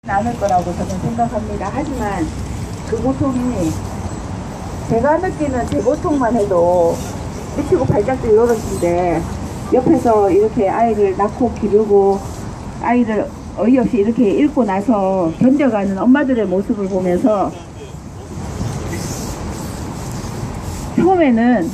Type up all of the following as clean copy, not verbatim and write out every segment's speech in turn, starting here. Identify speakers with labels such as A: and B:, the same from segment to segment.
A: 않을 거라고 저는 생각합니다. 하지만 그 고통이 제가 느끼는 제 고통만 해도 미치고 발작도 이러는데 옆에서 이렇게 아이를 낳고 기르고 아이를 어이없이 이렇게 잃고 나서 견뎌가는 엄마들의 모습을 보면서 처음에는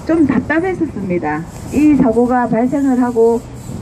A: 좀 답답했었습니다. 이 사고가 발생을 하고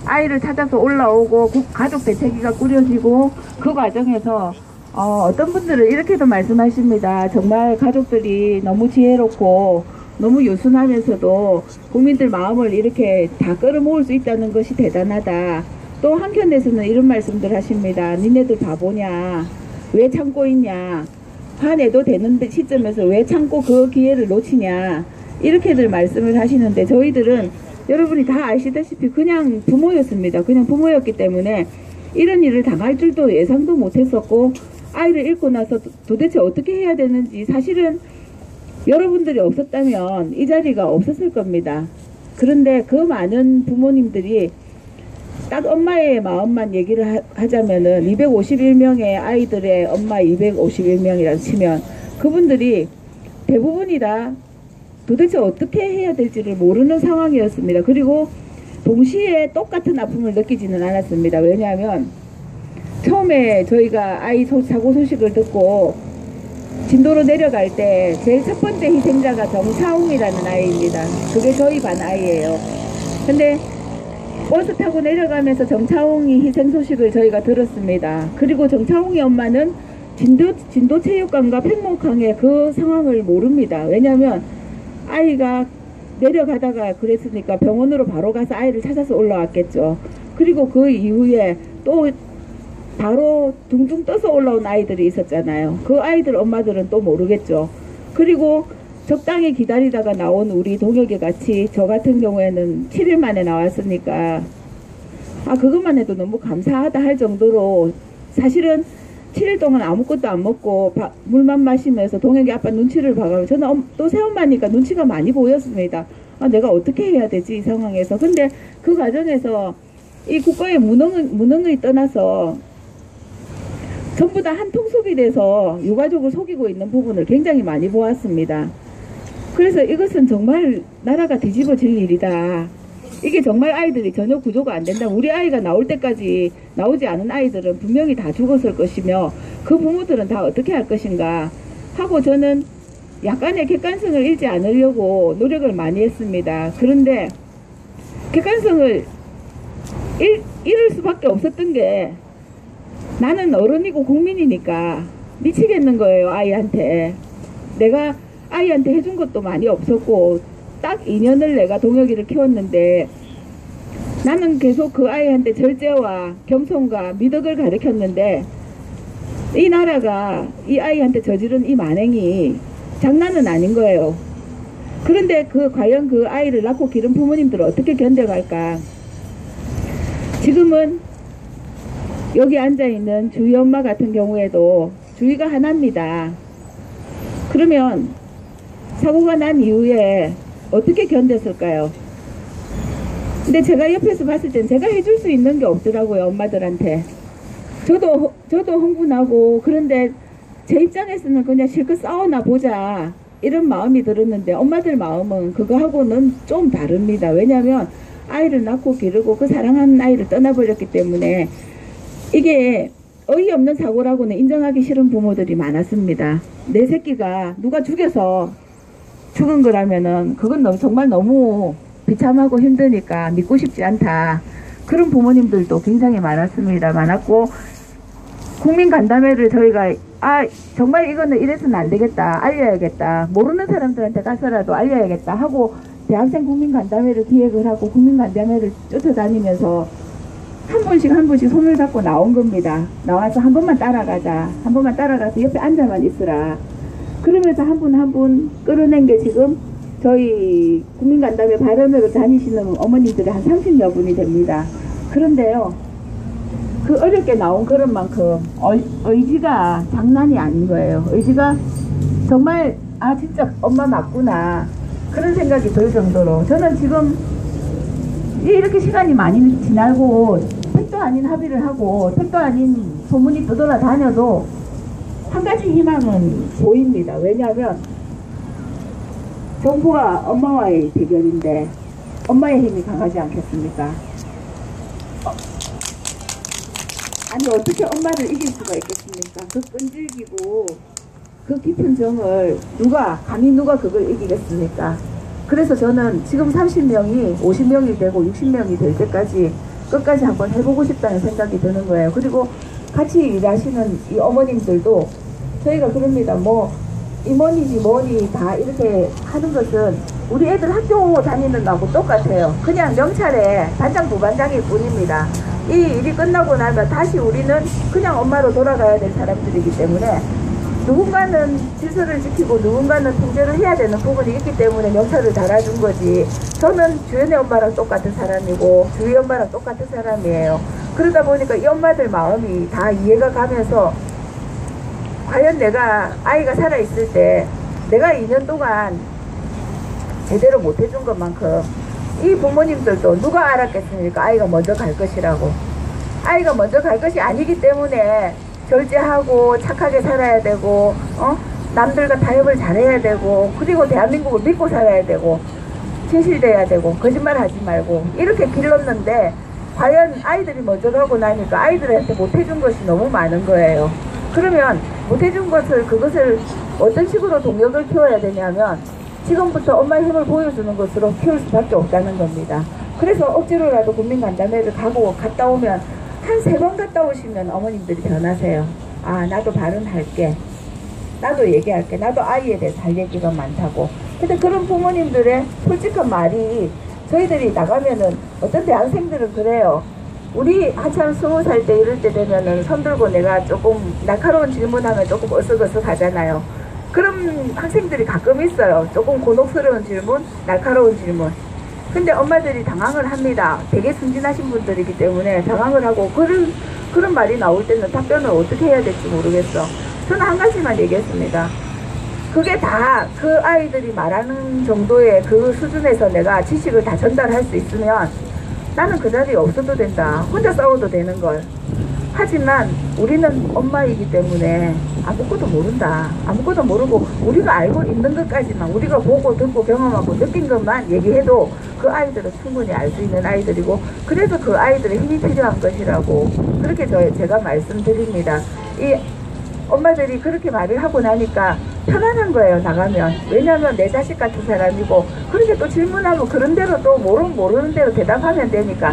A: 아이를 찾아서 올라오고 가족 대책위가 꾸려지고 그 과정에서 어떤 분들은 이렇게도 말씀하십니다. 정말 가족들이 너무 지혜롭고 너무 요순하면서도 국민들 마음을 이렇게 다 끌어모을 수 있다는 것이 대단하다. 또 한켠에서는 이런 말씀들 하십니다. 니네들 바보냐, 왜 참고 있냐, 화내도 되는 시점에서 왜 참고 그 기회를 놓치냐, 이렇게들 말씀을 하시는데 저희들은 여러분이 다 아시다시피 그냥 부모였습니다. 그냥 부모였기 때문에 이런 일을 당할 줄도 예상도 못했었고 아이를 잃고 나서 도대체 어떻게 해야 되는지 사실은 여러분들이 없었다면 이 자리가 없었을 겁니다. 그런데 그 많은 부모님들이 딱 엄마의 마음만 얘기를 하자면은 251명의 아이들의 엄마 251명이라고 치면 그분들이 대부분이 다 도대체 어떻게 해야 될지를 모르는 상황이었습니다. 그리고 동시에 똑같은 아픔을 느끼지는 않았습니다. 왜냐하면 처음에 저희가 아이 사고 소식을 듣고 진도로 내려갈 때 제일 첫 번째 희생자가 정차웅이라는 아이입니다. 그게 저희 반 아이예요. 근데 버스 타고 내려가면서 정차웅이 희생 소식을 저희가 들었습니다. 그리고 정차웅의 엄마는 진도체육관과 팽목항의 그 상황을 모릅니다. 왜냐하면 아이가 내려가다가 그랬으니까 병원으로 바로 가서 아이를 찾아서 올라왔겠죠. 그리고 그 이후에 또 바로 둥둥 떠서 올라온 아이들이 있었잖아요. 그 아이들 엄마들은 또 모르겠죠. 그리고 적당히 기다리다가 나온 우리 동혁이 같이 저 같은 경우에는 7일 만에 나왔으니까 그것만 해도 너무 감사하다 할 정도로 사실은 7일 동안 아무것도 안 먹고 물만 마시면서 동혁이 아빠 눈치를 봐가면서 저는 또 새엄마니까 눈치가 많이 보였습니다. 내가 어떻게 해야 되지 이 상황에서. 근데 그 과정에서 이 국가의 무능을 떠나서 전부 다 한 통속이 돼서 유가족을 속이고 있는 부분을 굉장히 많이 보았습니다. 그래서 이것은 정말 나라가 뒤집어질 일이다. 이게 정말 아이들이 전혀 구조가 안 된다. 우리 아이가 나올 때까지 나오지 않은 아이들은 분명히 다 죽었을 것이며 그 부모들은 다 어떻게 할 것인가 하고 저는 약간의 객관성을 잃지 않으려고 노력을 많이 했습니다. 그런데 객관성을 잃을 수밖에 없었던 게 나는 어른이고 국민이니까 미치겠는 거예요. 아이한테 내가 아이한테 해준 것도 많이 없었고 딱 2년을 내가 동혁이를 키웠는데 나는 계속 그 아이한테 절제와 겸손과 미덕을 가르쳤는데 이 나라가 이 아이한테 저지른 이 만행이 장난은 아닌 거예요. 그런데 과연 그 아이를 낳고 기른 부모님들은 어떻게 견뎌갈까. 지금은 여기 앉아있는 주희 엄마 같은 경우에도 주희가 하나입니다. 그러면 사고가 난 이후에 어떻게 견뎠을까요? 근데 제가 옆에서 봤을 땐 제가 해줄 수 있는 게 없더라고요. 엄마들한테. 저도 흥분하고 그런데 제 입장에서는 그냥 실컷 싸워나 보자 이런 마음이 들었는데 엄마들 마음은 그거하고는 좀 다릅니다. 왜냐하면 아이를 낳고 기르고 그 사랑하는 아이를 떠나버렸기 때문에 이게 어이없는 사고라고는 인정하기 싫은 부모들이 많았습니다. 내 새끼가 누가 죽여서 죽은 거라면은 그건 정말 너무 비참하고 힘드니까 믿고 싶지 않다. 그런 부모님들도 굉장히 많았고 국민간담회를 저희가 정말 이거는 이래서는 안 되겠다. 알려야겠다. 모르는 사람들한테 가서라도 알려야겠다 하고 대학생 국민간담회를 기획을 하고 국민간담회를 쫓아다니면서 한 분씩 손을 잡고 나온 겁니다. 나와서 한 번만 따라가자. 한 번만 따라가서 옆에 앉아만 있으라. 그러면서 한 분 한 분 끌어낸 게 지금 저희 국민간담회 발언으로 다니시는 어머님들이 한 30여 분이 됩니다. 그런데요, 그 어렵게 나온 그런 만큼 의지가 장난이 아닌 거예요. 의지가 정말 진짜 엄마 맞구나 그런 생각이 들 정도로 저는 지금 이렇게 시간이 많이 지나고 택도 아닌 합의를 하고 택도 아닌 소문이 떠돌아다녀도 한 가지 희망은 보입니다. 왜냐하면 정부와 엄마와의 대결인데 엄마의 힘이 강하지 않겠습니까? 아니 어떻게 엄마를 이길 수가 있겠습니까? 그 끈질기고 그 깊은 정을 감히 누가 그걸 이기겠습니까? 그래서 저는 지금 30명이 50명이 되고 60명이 될 때까지 끝까지 한번 해보고 싶다는 생각이 드는 거예요. 그리고 같이 일하시는 이 어머님들도 저희가 그럽니다. 뭐 임원이니 뭐니 다 이렇게 하는 것은 우리 애들 학교 다니는 거하고 똑같아요. 그냥 명찰에 반장 부반장일 뿐입니다. 이 일이 끝나고 나면 다시 우리는 그냥 엄마로 돌아가야 될 사람들이기 때문에 누군가는 질서를 지키고 누군가는 통제를 해야 되는 부분이 있기 때문에 명찰을 달아준 거지. 저는 주연의 엄마랑 똑같은 사람이고 주희 엄마랑 똑같은 사람이에요. 그러다 보니까 이 엄마들 마음이 다 이해가 가면서 과연 내가 아이가 살아있을 때 내가 2년 동안 제대로 못해준 것만큼 이 부모님들도 누가 알았겠습니까? 아이가 먼저 갈 것이라고. 아이가 먼저 갈 것이 아니기 때문에 절제하고 착하게 살아야 되고 남들과 타협을 잘해야 되고 그리고 대한민국을 믿고 살아야 되고 진실돼야 되고 거짓말 하지 말고 이렇게 길렀는데 과연 아이들이 먼저 가고 나니까 아이들한테 못해준 것이 너무 많은 거예요. 그러면 못해준 그것을 어떤 식으로 동력을 키워야 되냐면 지금부터 엄마의 힘을 보여주는 것으로 키울 수밖에 없다는 겁니다. 그래서 억지로라도 국민간담회를 갔다 오면 한 3번 갔다 오시면 어머님들이 변하세요. 아 나도 발언할게. 나도 얘기할게. 나도 아이에 대해서 할 얘기가 많다고. 근데 그런 부모님들의 솔직한 말이 저희들이 나가면은 어떤 대학생들은 그래요. 우리 한참 20살 때 이럴 때 되면은 손 들고 내가 조금 날카로운 질문하면 조금 어석어석 하잖아요. 그런 학생들이 가끔 있어요. 조금 곤혹스러운 질문, 날카로운 질문. 근데 엄마들이 당황을 합니다. 되게 순진하신 분들이기 때문에 당황을 하고 그런 말이 나올 때는 답변을 어떻게 해야 될지 모르겠어. 저는 한 가지만 얘기했습니다. 그게 다 그 아이들이 말하는 정도의 그 수준에서 내가 지식을 다 전달할 수 있으면 나는 그 자리에 없어도 된다. 혼자 싸워도 되는 걸. 하지만 우리는 엄마이기 때문에 아무것도 모른다. 아무것도 모르고 우리가 알고 있는 것까지만 우리가 보고 듣고 경험하고 느낀 것만 얘기해도 그 아이들은 충분히 알 수 있는 아이들이고 그래서 그 아이들의 힘이 필요한 것이라고 그렇게 제가 말씀드립니다. 이 엄마들이 그렇게 말을 하고 나니까 편안한 거예요. 나가면. 왜냐하면 내 자식 같은 사람이고 그렇게 또 질문하면 그런 대로 또 모르는 대로 대답하면 되니까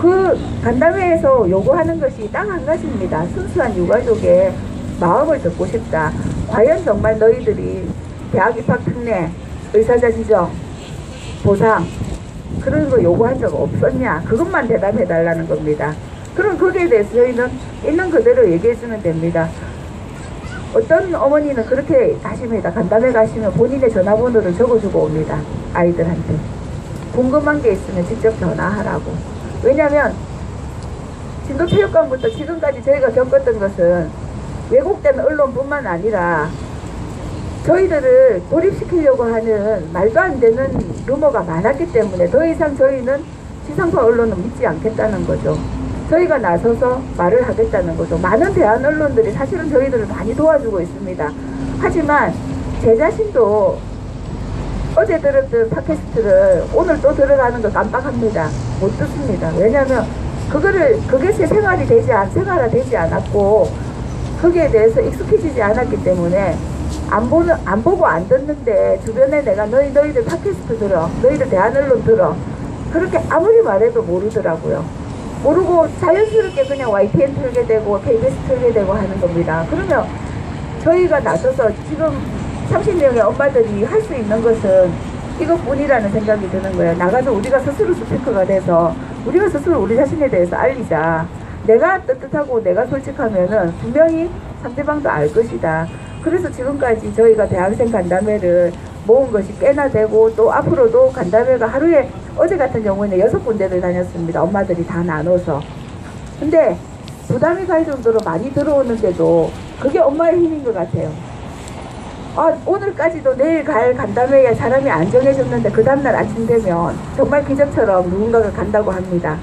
A: 그 간담회에서 요구하는 것이 딱 한 가지입니다. 순수한 유가족의 마음을 듣고 싶다. 과연 정말 너희들이 대학 입학 특례, 의사자 지정, 보상 그런 거 요구한 적 없었냐? 그것만 대답해 달라는 겁니다. 그럼 거기에 대해서 저희는 있는 그대로 얘기해주면 됩니다. 어떤 어머니는 그렇게 하십니다. 간담회 가시면 본인의 전화번호를 적어주고 옵니다. 아이들한테. 궁금한 게 있으면 직접 전화하라고. 왜냐면 진도체육관부터 지금까지 저희가 겪었던 것은 왜곡된 언론뿐만 아니라 저희들을 고립시키려고 하는 말도 안 되는 루머가 많았기 때문에 더 이상 저희는 지상파 언론은 믿지 않겠다는 거죠. 저희가 나서서 말을 하겠다는 거죠. 많은 대한 언론들이 사실은 저희들을 많이 도와주고 있습니다. 하지만 제 자신도 어제 들었던 팟캐스트를 오늘 또 들어가는 거 깜빡합니다. 못 듣습니다. 왜냐하면 그게 제 생활화되지 않았고 거기에 대해서 익숙해지지 않았기 때문에 안 보고 안 듣는데 주변에 내가 너희들 팟캐스트 들어, 너희들 대한 언론 들어 그렇게 아무리 말해도 모르더라고요. 모르고 자연스럽게 그냥 YTN 틀게 되고 KBS 틀게 되고 하는 겁니다. 그러면 저희가 나서서 지금 30명의 엄마들이 할 수 있는 것은 이것뿐이라는 생각이 드는 거예요. 나가서 우리가 스스로 스피커가 돼서 우리가 스스로 우리 자신에 대해서 알리자. 내가 떳떳하고 내가 솔직하면은 분명히 상대방도 알 것이다. 그래서 지금까지 저희가 대학생 간담회를 모은 것이 꽤나 되고 또 앞으로도 간담회가 하루에 어제 같은 경우에는 6군데를 다녔습니다. 엄마들이 다 나눠서. 근데 부담이 갈 정도로 많이 들어오는데도 그게 엄마의 힘인 것 같아요. 오늘까지도 내일 갈 간담회에 사람이 안 정해졌는데 그 다음날 아침 되면 정말 기적처럼 누군가가 간다고 합니다.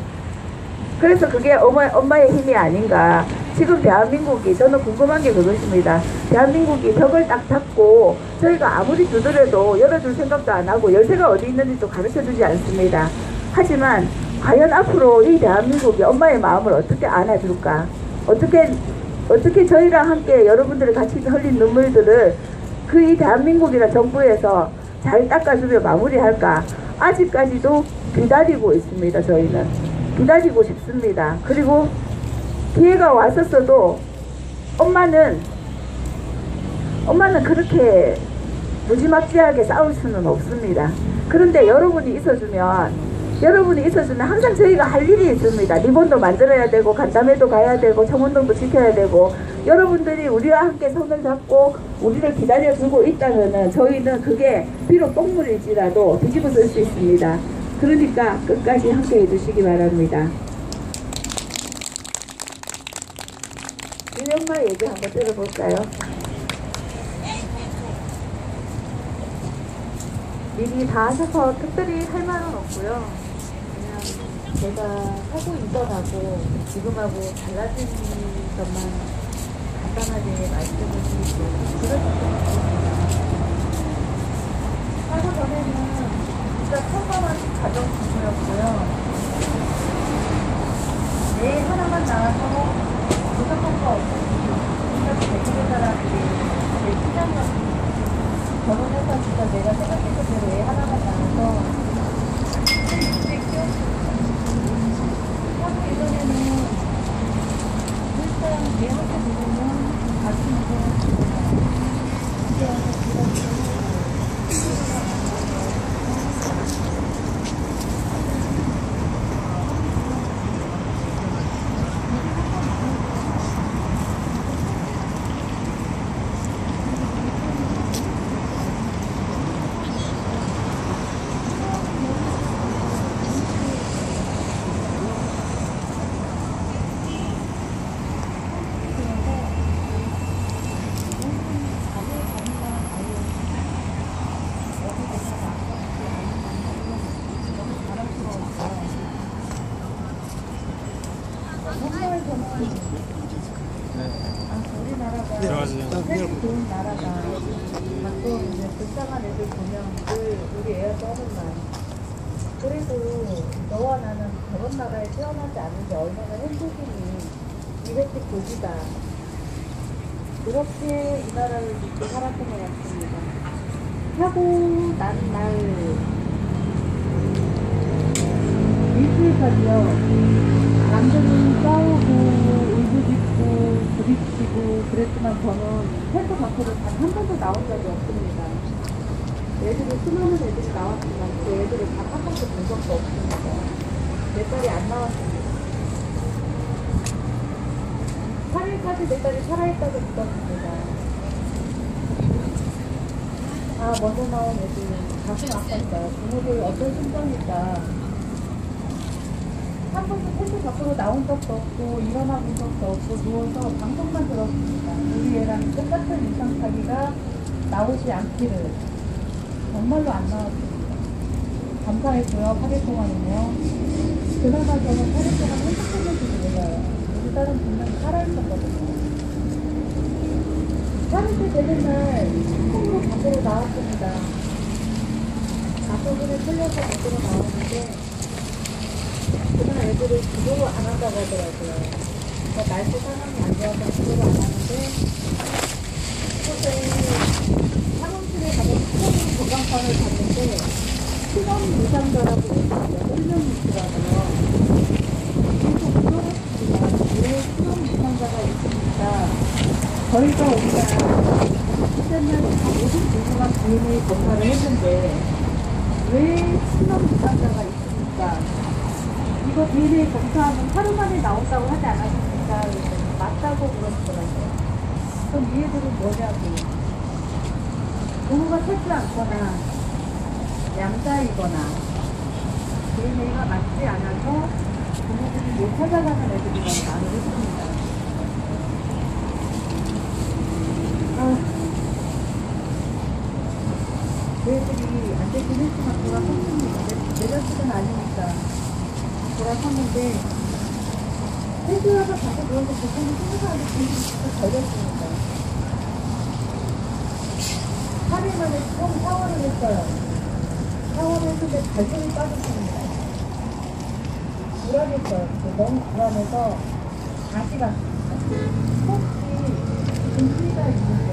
A: 그래서 그게 엄마의 힘이 아닌가. 지금 대한민국이, 저는 궁금한 게 그것입니다. 대한민국이 벽을 딱 닫고 저희가 아무리 두드려도 열어줄 생각도 안 하고 열쇠가 어디 있는지도 가르쳐주지 않습니다. 하지만 과연 앞으로 이 대한민국이 엄마의 마음을 어떻게 안아줄까? 어떻게 저희랑 함께 여러분들이 같이 흘린 눈물들을 그 이 대한민국이나 정부에서 잘 닦아주며 마무리할까? 아직까지도 기다리고 있습니다. 저희는 기다리고 싶습니다. 그리고 기회가 왔었어도 엄마는 그렇게 무지막지하게 싸울 수는 없습니다. 그런데 여러분이 있어주면 항상 저희가 할 일이 있습니다. 리본도 만들어야 되고 간담회도 가야 되고 청운동도 지켜야 되고, 여러분들이 우리와 함께 손을 잡고 우리를 기다려주고 있다면은 저희는 그게 비록 똥물일지라도 뒤집어 쓸 수 있습니다. 그러니까 끝까지 함께 해주시기 바랍니다. 우리 엄마 얘기 한번 들어볼까요?
B: 미리 다 하셔서 특별히 할 말은 없고요. 그냥 제가 하고 있더라고 지금하고 달라진 것만 간단하게 말씀을 드리고, 하루 전에는 진짜 평범한 가정 부부였고요. 내 하나만 나와서 무조건 거 없고 이렇게 대부분 사람들이 제 시장이었습니다. 결혼해서 진짜 내가 생각했던 애 하나만 나와서 하고 예전에는 일단 내 학교 부분은 아침에 좋은 나라가 가끔 이제 불쌍한 애들 보면 늘 우리 애한테 하는 말, 그래도 너와 나는 저런 나라에 태어나지 않은데 얼마나 행복이니, 이렇게 복이다. 그렇게 이 나라를 믿고 살았던 것 같습니다. 하고 난 날 일주일까지요. 남들은 싸우고 울부짖고 부딪히고 그랬지만 저는 헬스 밖으로 단 한 번도 나온 적이 없습니다. 애들이 수많은 애들이 나왔지만 그 애들을 단 한 번도 본 적도 없습니다. 내 딸이 안 나왔습니다. 3일까지 내 딸이 살아있다고 믿었습니다. 아, 먼저 나온 애들 가슴 아팠어요. 부모들 어떤 심정일까. 한 번도 헬스 밖으로 나온 적도 없고 일어나 본 적도 없고 누워서 방송만 들었습니다. 우리 애랑 똑같은 인상착의가 나오지 않기를. 정말로 안 나왔습니다. 감사했고요. 8일 동안은요. 그나마 저는 8일 동안 행복했는지도 몰라요. 우리 딸은 분명히 살아있었거든요. 8일째 되는 날 콩으로 밖으로 나왔습니다. 가족들을 틀려서 밖으로 나왔는데 그날 애들을 기도를 안 한다고 하더라고요. 그러니까 날씨 상황이 안 좋아서 기도를 안 하는데, 그때 사무실에 가서 수능 건강판을 봤는데 수능 무상자라고 있었어요. 1명 있더라고요. 그래서 물어봤습니다. 왜 수능 무상자가 있습니까? 저희가 그때는 모든 부부가 DNA 검사를 했는데 왜 수능 무상자가 있습니까? 이거 DNA 검사하면 하루 만에 나온다고 하지 않았습니까? 맞다고 그러시더라고요. 그럼 이 애들은 뭐냐고. 부모가 찾지 않거나 양자이거나 DNA가 맞지 않아서 부모들이 못 찾아가는 애들이 너무 많이 있습니다. 그 애들이 안 되긴 했지만 돌아섰습니다. 내렸을 땐 아니니까. 돌아섰는데 회수해서 자꾸 누워서 보통이 생각하는데 분이 진짜 걸렸으니까. 8일 만에 처음 샤워를 했어요. 샤워를 했는데 발톱이 빠졌습니다. 불안했어요. 너무 불안해서 다시 갔습니다. 혹시 분리가 있는데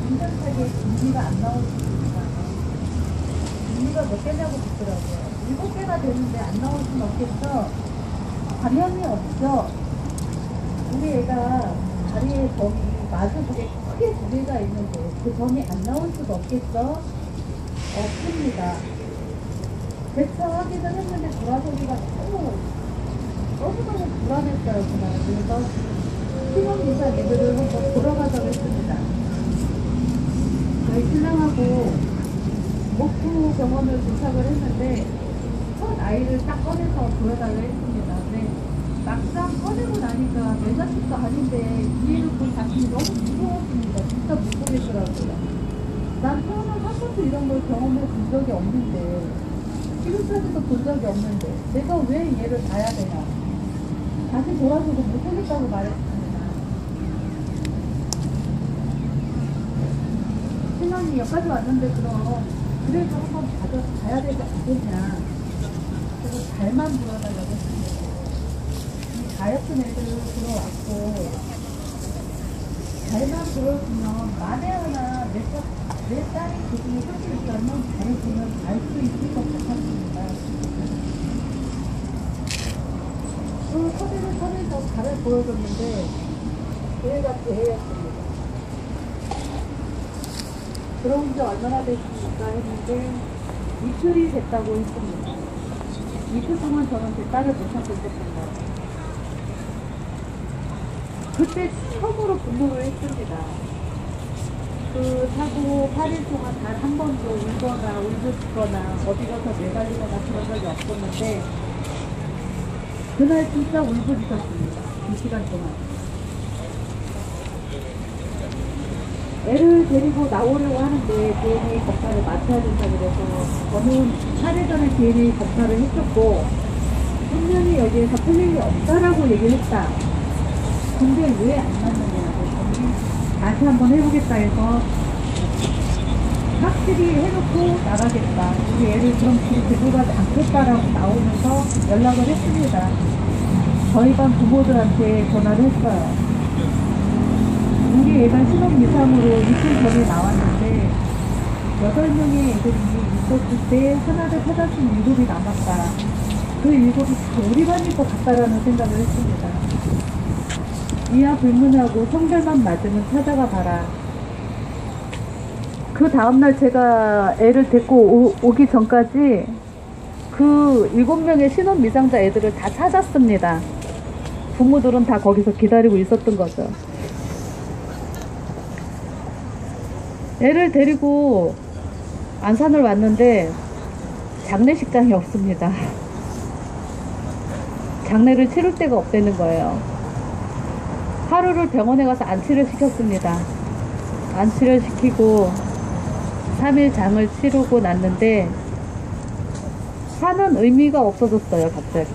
B: 인전차게 분리가 안 나올 수도 있잖아요. 분리가 몇 개냐고 묻더라고요. 7개가 되는데 안 나올 수는 없겠죠? 당연히 없죠. 우리 애가 다리에 점이 마주보게 크게 2개가 있는데 그 점이 안 나올 수가 없겠죠? 없습니다. 대처 확인을 했는데 돌아서기가 너무너무 불안했어요, 그날. 그래서 신혼기사 애들을 한번 보러 가자고 했습니다. 저희 신랑하고 목포 병원을 도착을 했는데 첫 아이를 딱 꺼내서 보여달라고 했습니다. 근데 막상 꺼내고 나니까 내 자식도 아닌데 위에 놓고 자신이 너무 무서웠습니다. 진짜 무서웠더라고요. 난 태어나서 한 번도 이런 걸 경험해 본 적이 없는데 지금까지도 본 적이 없는데 내가 왜 얘를 봐야 되나. 다시 돌아서도 못하겠다고 말했습니다. 신랑이 여기까지 왔는데 그럼 그래도 한번 봐야 되지 않겠냐. 그래서 잘만 불어달라고 했습니다. 이 가엾은 애들 들어왔고 잘만 불어주면 만에 하나 내 딸이 그중에 할수 있다면 잘해주면 알 수 있을 것 같았습니다. 그 서대를 서면서 발을 보여줬는데 얘가 개였습니다. 들어온 지 얼마나 됐습니까 했는데 이틀이 됐다고 했습니다. 이틀 동안 저는 제 딸을 못 찾고 있었습니다. 그때 처음으로 분노를 했습니다. 그 사고 8일 동안 단 한 번도 울거나 울부짖거나 어디 가서 매달리거나 그런 적이 없었는데 그날 진짜 울부짖었습니다. 2시간 동안. 애를 데리고 나오려고 하는데 DNA 검사를 맡아야 된다고 그래서 저는 8일 전에 DNA 검사를 했었고 분명히 여기에서 틀릴 게 없다라고 얘기를 했다. 근데 왜 안 맞느냐고 저는 다시 한번 해보겠다 해서 확실히 해놓고 나가겠다. 우리 애를 그럼 뒤로 들고 가지 않겠다라고 나오면서 연락을 했습니다. 저희 반 부모들한테 전화를 했어요. 우리 애가 신혼미상으로 이틀 전에 나왔는데 8명의 애들이 있었을 때 하나를 찾았으면 7이 남았다. 그 7이 다 우리 반일 것 같다라는 생각을 했습니다. 이하 불문하고 성별만 맞으면 찾아가 봐라. 그 다음날 제가 애를 데리고 오기 전까지 그 7명의 신혼미상자 애들을 다 찾았습니다. 부모들은 다 거기서 기다리고 있었던 거죠. 애를 데리고 안산을 왔는데 장례식장이 없습니다. 장례를 치를 데가 없다는 거예요. 하루를 병원에 가서 안치를 시켰습니다. 안치를 시키고 3일 장을 치르고 났는데 사는 의미가 없어졌어요, 갑자기.